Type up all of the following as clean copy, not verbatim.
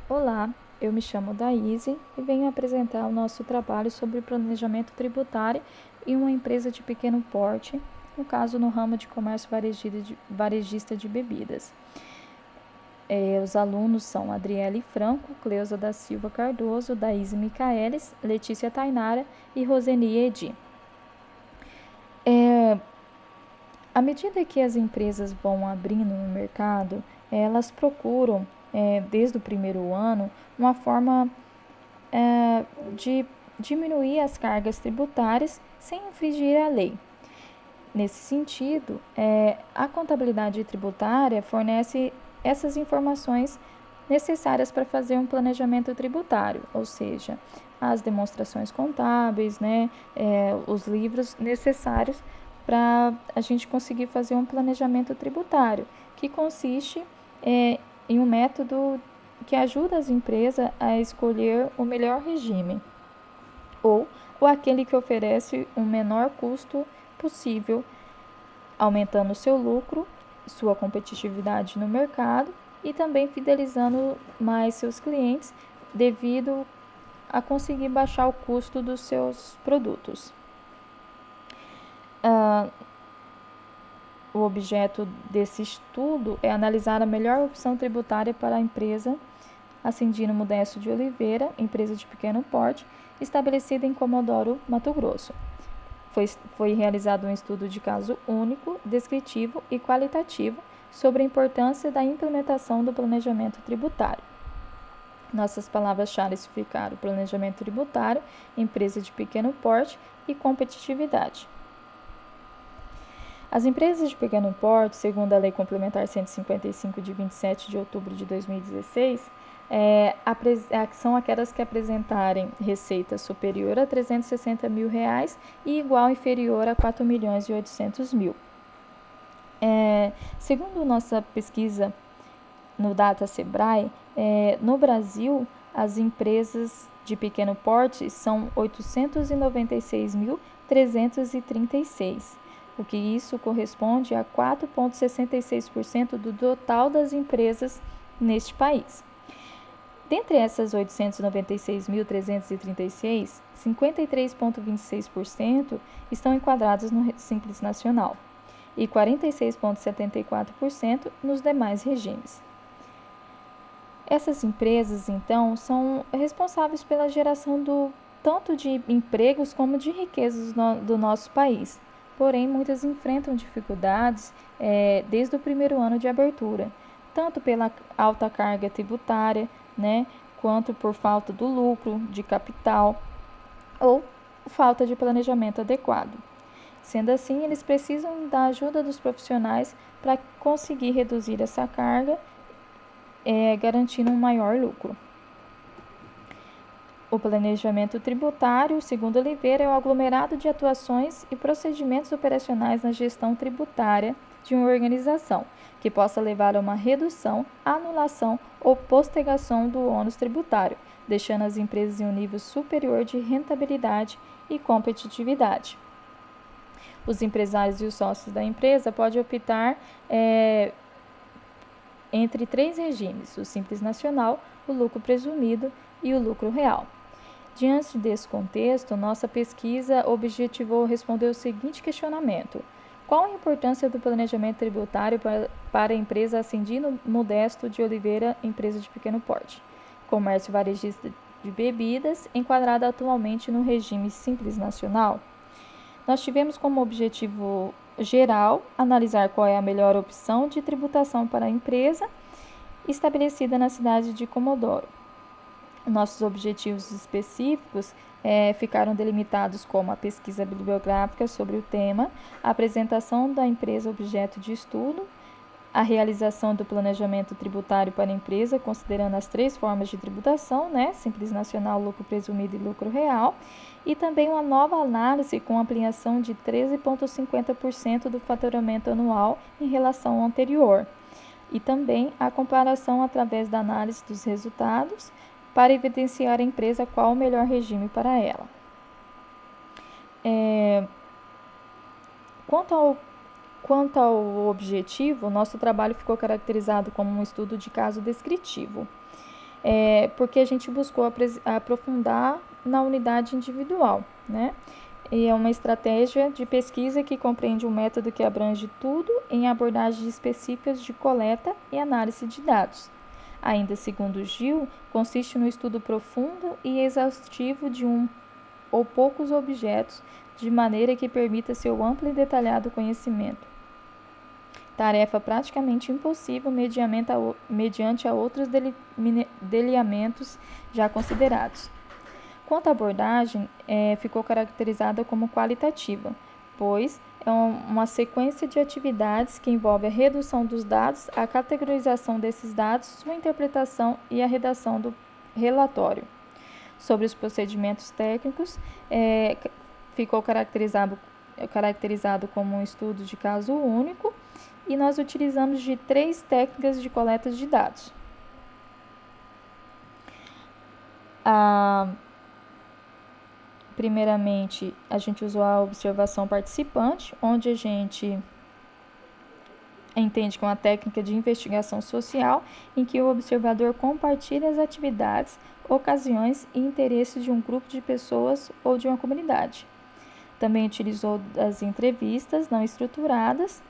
Olá, eu me chamo Daíse e venho apresentar o nosso trabalho sobre planejamento tributário em uma empresa de pequeno porte, no caso no ramo de comércio varejista de bebidas. Os alunos são Adriele Franco, Cleusa da Silva Cardoso, Daíse Micaelis, Letícia Tainara e Roseni Edi. À medida que as empresas vão abrindo no mercado, elas procuram, desde o primeiro ano, uma forma de diminuir as cargas tributárias sem infringir a lei. Nesse sentido, a contabilidade tributária fornece essas informações necessárias para fazer um planejamento tributário, ou seja, as demonstrações contábeis, os livros necessários para a gente conseguir fazer um planejamento tributário, que consiste em um método que ajuda as empresas a escolher o melhor regime ou aquele que oferece o menor custo possível, aumentando seu lucro, sua competitividade no mercado e também fidelizando mais seus clientes devido a conseguir baixar o custo dos seus produtos. O objeto desse estudo é analisar a melhor opção tributária para a empresa Ascendino Modesto de Oliveira, empresa de pequeno porte, estabelecida em Comodoro, Mato Grosso. Foi realizado um estudo de caso único, descritivo e qualitativo sobre a importância da implementação do planejamento tributário. Nossas palavras-chave ficaram planejamento tributário, empresa de pequeno porte e competitividade. As empresas de pequeno porte, segundo a Lei Complementar 155 de 27 de outubro de 2016, são aquelas que apresentarem receita superior a R$ 360 mil e igual ou inferior a R$ 4.800.000. Segundo nossa pesquisa no Data Sebrae, no Brasil, as empresas de pequeno porte são 896.336, o que isso corresponde a 4,66% do total das empresas neste país. Dentre essas 896.336, 53,26% estão enquadradas no Simples Nacional e 46,74% nos demais regimes. Essas empresas, então, são responsáveis pela geração tanto de empregos como de riquezas do nosso país. Porém, muitas enfrentam dificuldades desde o primeiro ano de abertura, tanto pela alta carga tributária, quanto por falta do lucro, de capital ou falta de planejamento adequado. Sendo assim, eles precisam da ajuda dos profissionais para conseguir reduzir essa carga, garantindo um maior lucro. O planejamento tributário, segundo Oliveira, é o aglomerado de atuações e procedimentos operacionais na gestão tributária de uma organização, que possa levar a uma redução, anulação ou postergação do ônus tributário, deixando as empresas em um nível superior de rentabilidade e competitividade. Os empresários e os sócios da empresa podem optar entre 3 regimes: o Simples Nacional, o lucro presumido e o lucro real. Diante desse contexto, nossa pesquisa objetivou responder o seguinte questionamento: qual a importância do planejamento tributário para a empresa Ascendino Modesto de Oliveira, empresa de pequeno porte, comércio varejista de bebidas, enquadrada atualmente no regime Simples Nacional? Nós tivemos como objetivo geral analisar qual é a melhor opção de tributação para a empresa estabelecida na cidade de Comodoro. Nossos objetivos específicos ficaram delimitados como a pesquisa bibliográfica sobre o tema, a apresentação da empresa objeto de estudo, a realização do planejamento tributário para a empresa, considerando as 3 formas de tributação, Simples Nacional, lucro presumido e lucro real, e também uma nova análise com ampliação de 13,50% do faturamento anual em relação ao anterior, e também a comparação através da análise dos resultados para evidenciar a empresa qual o melhor regime para ela. Quanto ao objetivo, nosso trabalho ficou caracterizado como um estudo de caso descritivo. porque a gente buscou aprofundar na unidade individual, né? E é uma estratégia de pesquisa que compreende um método que abrange tudo em abordagens específicas de coleta e análise de dados. Ainda segundo Gil, consiste no estudo profundo e exaustivo de um ou poucos objetos, de maneira que permita seu amplo e detalhado conhecimento. Tarefa praticamente impossível mediante a outros delineamentos já considerados. Quanto à abordagem, ficou caracterizada como qualitativa, pois é uma sequência de atividades que envolve a redução dos dados, a categorização desses dados, sua interpretação e a redação do relatório. Sobre os procedimentos técnicos, ficou caracterizado como um estudo de caso único, e nós utilizamos de 3 técnicas de coleta de dados. Primeiramente, a gente usou a observação participante, onde a gente entende que é uma técnica de investigação social em que o observador compartilha as atividades, ocasiões e interesses de um grupo de pessoas ou de uma comunidade. Também utilizou as entrevistas não estruturadas,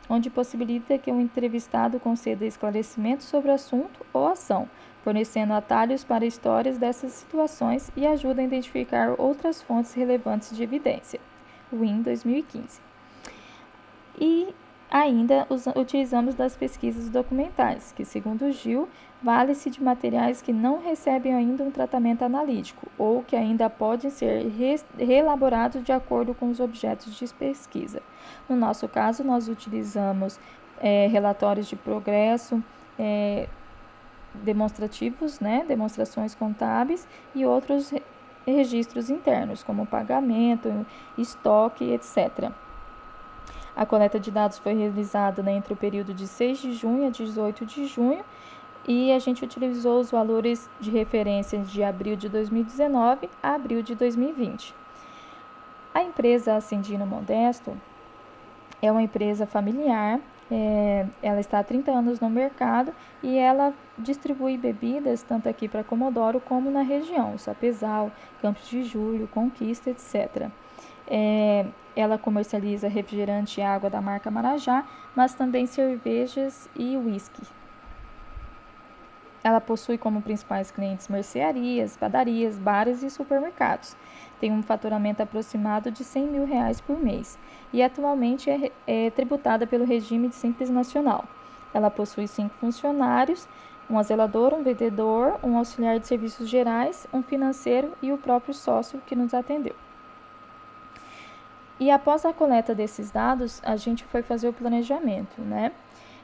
onde possibilita que o entrevistado conceda esclarecimentos sobre o assunto ou ação, fornecendo atalhos para histórias dessas situações e ajuda a identificar outras fontes relevantes de evidência. WIN 2015. E ainda utilizamos das pesquisas documentais, que, segundo Gil, vale-se de materiais que não recebem ainda um tratamento analítico ou que ainda podem ser reelaborados de acordo com os objetos de pesquisa. No nosso caso, nós utilizamos relatórios de progresso, demonstrativos, demonstrações contábeis e outros registros internos, como pagamento, estoque, etc. A coleta de dados foi realizada entre o período de 6 de junho a 18 de junho e a gente utilizou os valores de referência de abril de 2019 a abril de 2020. A empresa Ascendino Modesto é uma empresa familiar, ela está há 30 anos no mercado e ela distribui bebidas tanto aqui para Comodoro como na região, Sapezal, Campos de Julho, Conquista, etc. Ela comercializa refrigerante e água da marca Marajá, mas também cervejas e uísque. Ela possui como principais clientes mercearias, padarias, bares e supermercados. Tem um faturamento aproximado de R$100 mil por mês e atualmente é tributada pelo regime de Simples Nacional. Ela possui 5 funcionários, uma zeladora, um vendedor, um auxiliar de serviços gerais, um financeiro e o próprio sócio que nos atendeu. E após a coleta desses dados, a gente foi fazer o planejamento, né?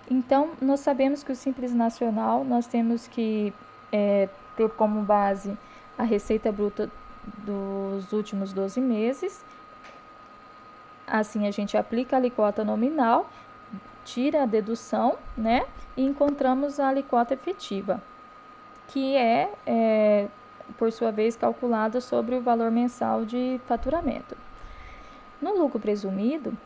Então, nós sabemos que o Simples Nacional, nós temos que ter como base a receita bruta dos últimos 12 meses. Assim, a gente aplica a alíquota nominal, tira a dedução, né? E encontramos a alíquota efetiva, que por sua vez, calculada sobre o valor mensal de faturamento. No lucro presumido,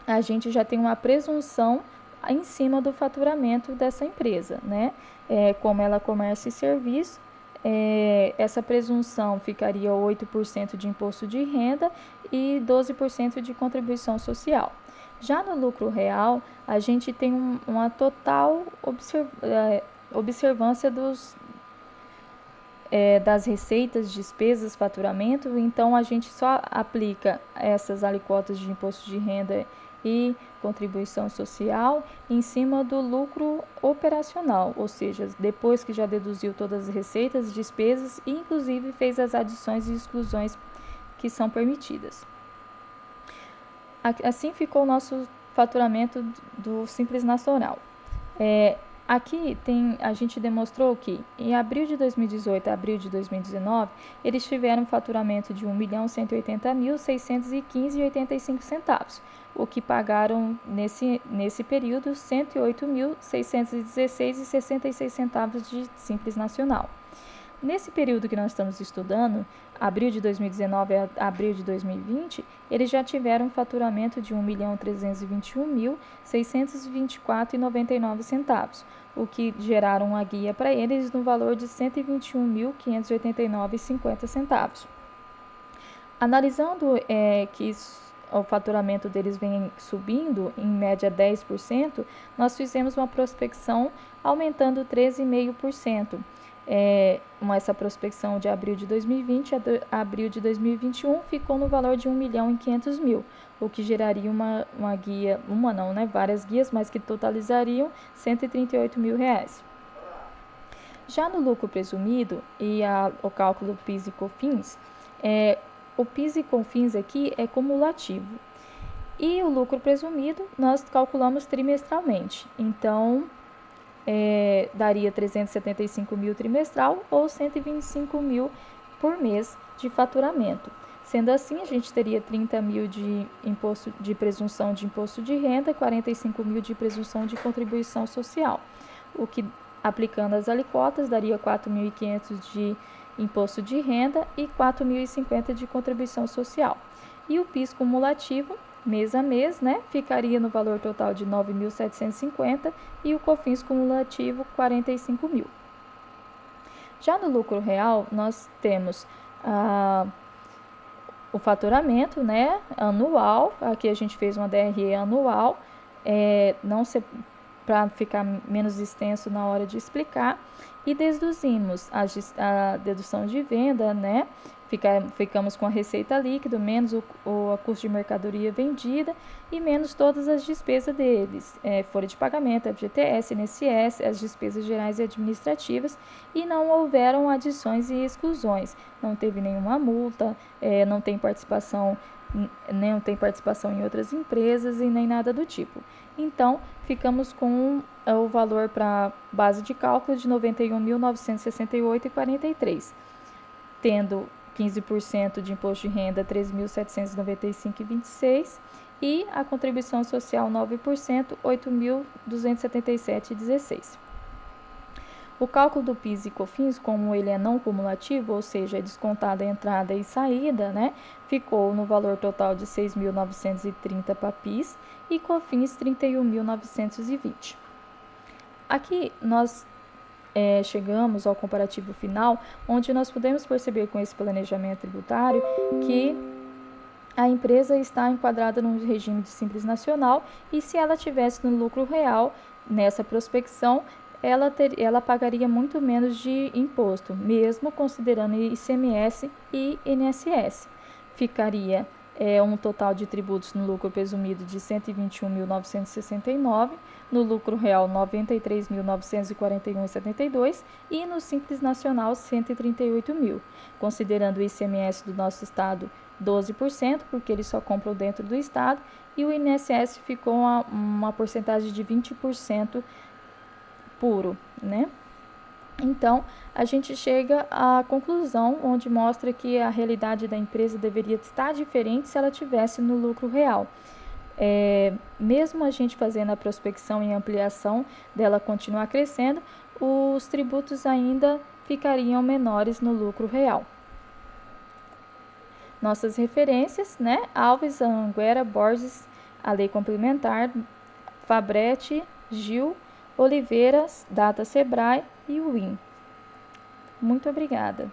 a gente já tem uma presunção em cima do faturamento dessa empresa, né? Como ela comércio e serviço, essa presunção ficaria 8% de imposto de renda e 12% de contribuição social. Já no lucro real, a gente tem uma total observância das receitas, despesas, faturamento, então a gente só aplica essas alíquotas de imposto de renda e contribuição social em cima do lucro operacional, ou seja, depois que já deduziu todas as receitas, despesas e inclusive fez as adições e exclusões que são permitidas. Assim ficou o nosso faturamento do Simples Nacional. Aqui a gente demonstrou que em abril de 2018 a abril de 2019, eles tiveram um faturamento de R$ 1.180.615,85, o que pagaram nesse período R$ 108.616,66 de Simples Nacional. Nesse período que nós estamos estudando, abril de 2019 a abril de 2020, eles já tiveram um faturamento de R$ 1.321.624,99, o que geraram uma guia para eles no valor de R$ 121.589,50. Analisando que o faturamento deles vem subindo, em média 10%, nós fizemos uma prospecção aumentando 13,5%. Essa prospecção de abril de 2020 a abril de 2021 ficou no valor de R$ 1.500.000, o que geraria uma guia, várias guias, mas que totalizariam R$ 138 mil. Já no lucro presumido e o cálculo PIS e COFINS, o PIS e COFINS aqui é cumulativo. E o lucro presumido nós calculamos trimestralmente. Então, daria 375 mil trimestral ou 125 mil por mês de faturamento. Sendo assim, a gente teria 30 mil de imposto de presunção de imposto de renda, 45 mil de presunção de contribuição social, o que, aplicando as alíquotas, daria 4.500 de imposto de renda e 4.050 de contribuição social. E o PIS cumulativo, mês a mês, ficaria no valor total de 9.750 e o COFINS cumulativo 45 mil. Já no lucro real, nós temos o faturamento, anual. Aqui a gente fez uma DRE anual, para ficar menos extenso na hora de explicar, e deduzimos a dedução de venda, ficamos com a receita líquida, menos o custo de mercadoria vendida e menos todas as despesas deles, folha de pagamento, FGTS, INSS, as despesas gerais e administrativas, e não houveram adições e exclusões, não teve nenhuma multa, não tem participação em outras empresas e nem nada do tipo. Então, ficamos com o valor para base de cálculo de R$ 91.968,43, tendo 15% de imposto de renda, R$ 3.795,26, e a contribuição social 9%, R$ 8.277,16. O cálculo do PIS e COFINS, como ele é não cumulativo, ou seja, é descontada a entrada e saída, ficou no valor total de R$ 6.930 para PIS e COFINS R$ 31.920. Aqui nós chegamos ao comparativo final, onde nós podemos perceber com esse planejamento tributário que a empresa está enquadrada no regime de Simples Nacional, e se ela tivesse no lucro real, nessa prospecção, ela pagaria muito menos de imposto, mesmo considerando ICMS e INSS. Ficaria um total de tributos no lucro presumido de R$ 121.969, no lucro real R$ 93.941,72 e no Simples Nacional R$ 138 mil, considerando o ICMS do nosso estado 12%, porque eles só compram dentro do estado, e o INSS ficou uma porcentagem de 20% puro, Então, a gente chega à conclusão onde mostra que a realidade da empresa deveria estar diferente se ela tivesse no lucro real. Mesmo a gente fazendo a prospecção e ampliação dela continuar crescendo, os tributos ainda ficariam menores no lucro real. Nossas referências, Alves, Anguera, Borges, a Lei Complementar, Fabretti, Gil, Oliveira, Data Sebrae e o IN. Muito obrigada.